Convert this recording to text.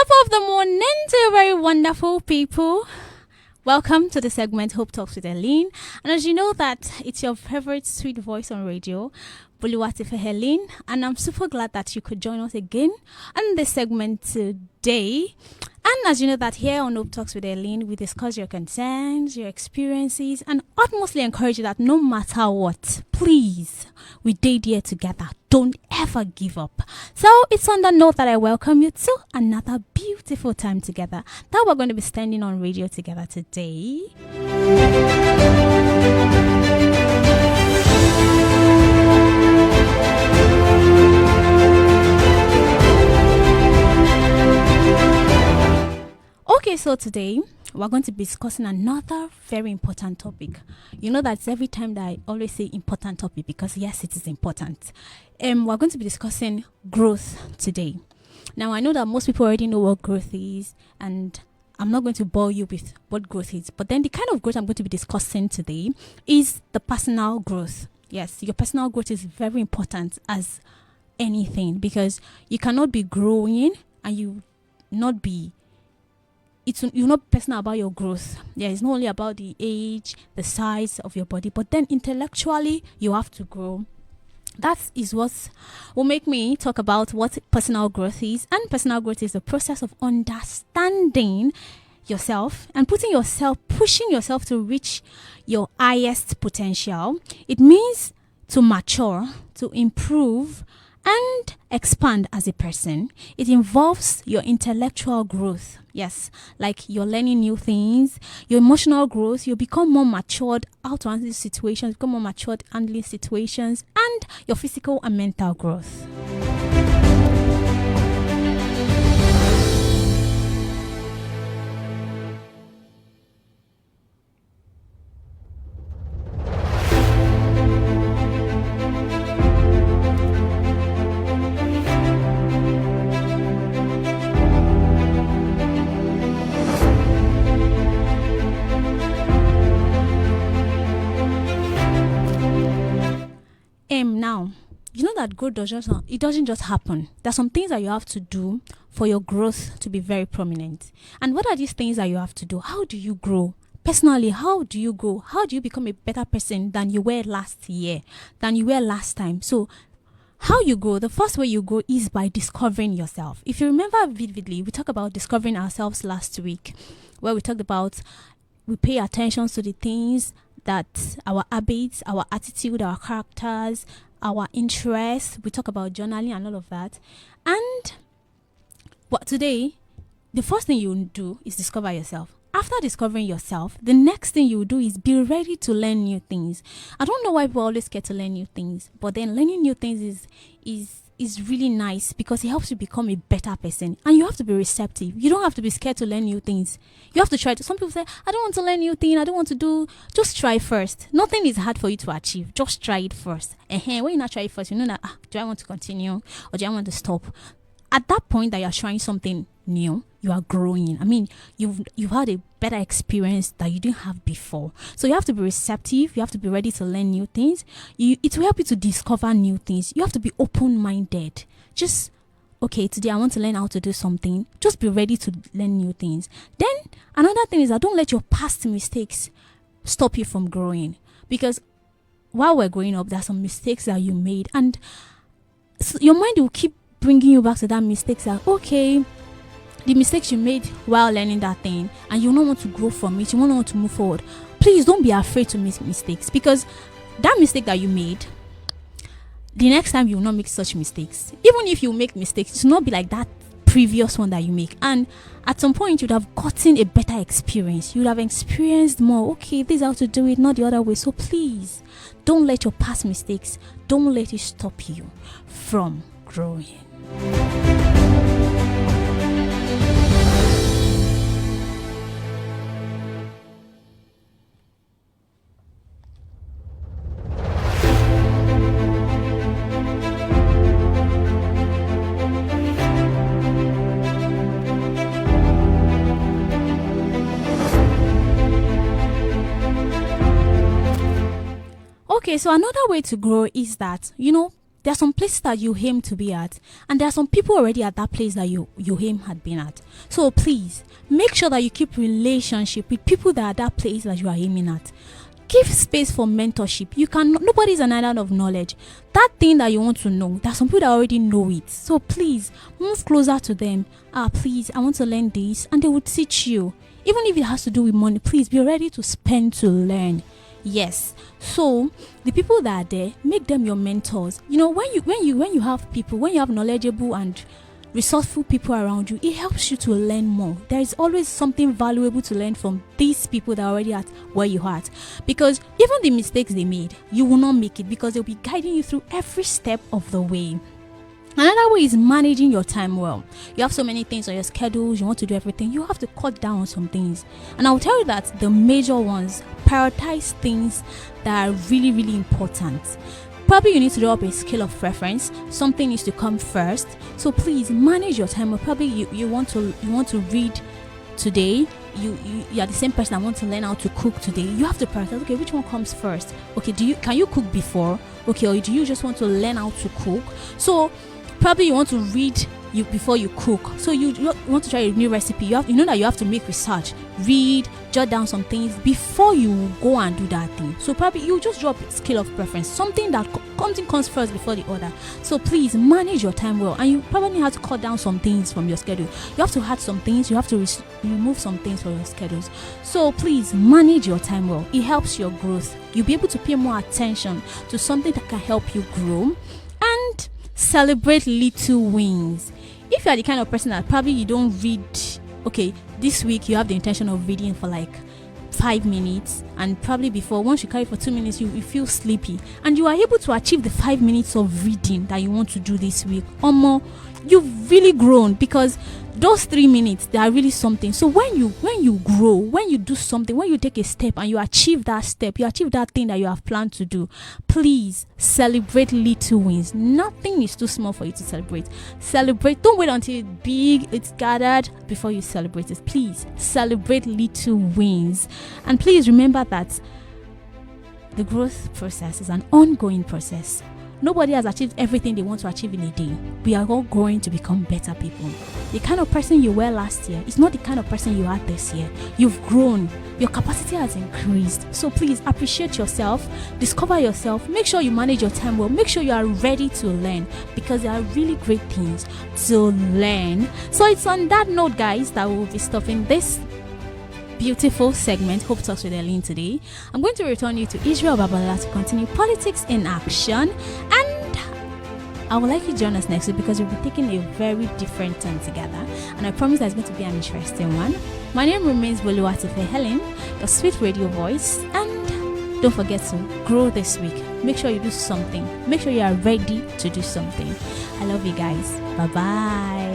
Top of the morning to you very wonderful people. Welcome to the segment Hope Talks with Eileen. And as you know that it's your favorite sweet voice on radio, Buluwatife Helene, and I'm super glad that you could join us again on this segment today. And as you know that here on Hope Talks with Eileen, we discuss your concerns, your experiences, and utmostly encourage you that no matter what, please, we did here together. Don't ever give up. So it's on that note that I welcome you to another beautiful time together that we're going to be standing on radio together today. Okay, so today we're going to be discussing another very important topic. You know that's every time that I always say important topic because yes, it is important. We're going to be discussing growth today. Now I know that most people already know what growth is, and I'm not going to bore you with what growth is. But then the kind of growth I'm going to be discussing today is the personal growth. Yes, your personal growth is very important as anything because you cannot be growing and you're not personal about your growth. Yeah, it's not only about the age, the size of your body, but then intellectually you have to grow. That is what will make me talk about what personal growth is. And personal growth is the process of understanding yourself and pushing yourself to reach your highest potential. It means to mature, to improve, and expand as a person. It involves your intellectual growth. Yes, like you're learning new things, your emotional growth, you become more matured how to handle situations, become more matured handling situations, and your physical and mental growth. Now, you know that growth doesn't just happen. There's some things that you have to do for your growth to be very prominent. And what are these things that you have to do? How do you grow? Personally, how do you grow? How do you become a better person than you were last year, than you were last time? So, how you grow, the first way you grow is by discovering yourself. If you remember vividly, we talked about discovering ourselves last week, where we talked about we pay attention to the things that our habits, our attitude, our characters, our interests. We talk about journaling and all of that. And today, the first thing you do is discover yourself. After discovering yourself, the next thing you do is be ready to learn new things. I don't know why people always get to learn new things, but then learning new things is really nice because it helps you become a better person. And you have to be receptive. You don't have to be scared to learn new things. You have to try to. Some people say, I don't want to learn new thing. I don't want to do. Just try first. Nothing is hard for you to achieve. Just try it first. When you not try it first, you know that, do I want to continue or do I want to stop? At that point that you're trying something new, you are growing. I mean, you've had a better experience that you didn't have before. So you have to be receptive. You have to be ready to learn new things. It will help you to discover new things. You have to be open-minded. Just, okay, today I want to learn how to do something. Just be ready to learn new things. Then another thing is that don't let your past mistakes stop you from growing. Because while we're growing up, there are some mistakes that you made. And so your mind will keep bringing you back to that mistakes that, okay, the mistakes you made while learning that thing, and you don't want to grow from it, you don't want to move forward. Please don't be afraid to make mistakes, because that mistake that you made, the next time you will not make such mistakes. Even if you make mistakes, it will not be like that previous one that you make. And at some point you would have gotten a better experience. You would have experienced more. Okay, this is how to do it, not the other way. So please don't let your past mistakes, don't let it stop you from growing. Okay, so another way to grow is that, There are some places that you aim to be at, and there are some people already at that place that you aim had been at. So please make sure that you keep relationship with people that are at that place that you are aiming at. Give space for mentorship. Nobody is an island of knowledge. That thing that you want to know, there are some people that already know it. So please move closer to them. Please, I want to learn this, and they will teach you. Even if it has to do with money, please be ready to spend to learn. Yes. So the people that are there, make them your mentors. When you have people, when you have knowledgeable and resourceful people around you, it helps you to learn more. There is always something valuable to learn from these people that are already at where you are at, because even the mistakes they made, you will not make it, because they'll be guiding you through every step of the way. Another way is managing your time well. You have so many things on your schedules, you want to do everything, you have to cut down on some things. And I'll tell you that the major ones, prioritize things that are really, really important. Probably you need to develop a scale of preference. Something needs to come first. So please manage your time. Or probably you want to read today. You are the same person that wants to learn how to cook today. You have to prioritize. Okay, which one comes first? Okay, can you cook before? Okay, or do you just want to learn how to cook? So probably you want to read before you cook. So you want to try a new recipe. You know that you have to make research, read, jot down some things before you go and do that thing. So probably you just drop a scale of preference, something that comes first before the other. So please manage your time well, and you probably have to cut down some things from your schedule. You have to add some things, you have to remove some things from your schedules. So please manage your time well. It helps your growth. You'll be able to pay more attention to something that can help you grow, and celebrate little wins. If you are the kind of person that probably you don't read, okay, this week you have the intention of reading for like 5 minutes, and probably before, once you carry for 2 minutes, you feel sleepy, and you are able to achieve the 5 minutes of reading that you want to do this week, or more, you've really grown, because those 3 minutes, they are really something. So when you grow, when you do something, when you take a step and you achieve that step, you achieve that thing that you have planned to do, please celebrate little wins. Nothing is too small for you to celebrate. Celebrate. Don't wait until it's big, it's gathered before you celebrate it. Please celebrate little wins. And please remember that the growth process is an ongoing process. Nobody has achieved everything they want to achieve in a day. We are all going to become better people. The kind of person you were last year is not the kind of person you are this year. You've grown. Your capacity has increased. So please appreciate yourself, discover yourself, make sure you manage your time well, make sure you are ready to learn, because there are really great things to learn. So it's on that note, guys, that we'll be stopping this beautiful segment, Hope Talks with Eileen, today. I'm going to return you to Israel Babala to continue Politics in Action, and I would like you to join us next week, because we'll be taking a very different turn together, and I promise that it's going to be an interesting one. My name remains Boluwatife Helen, your sweet radio voice, and don't forget to grow this week. Make sure you do something. Make sure you are ready to do something. I love you guys. Bye-bye.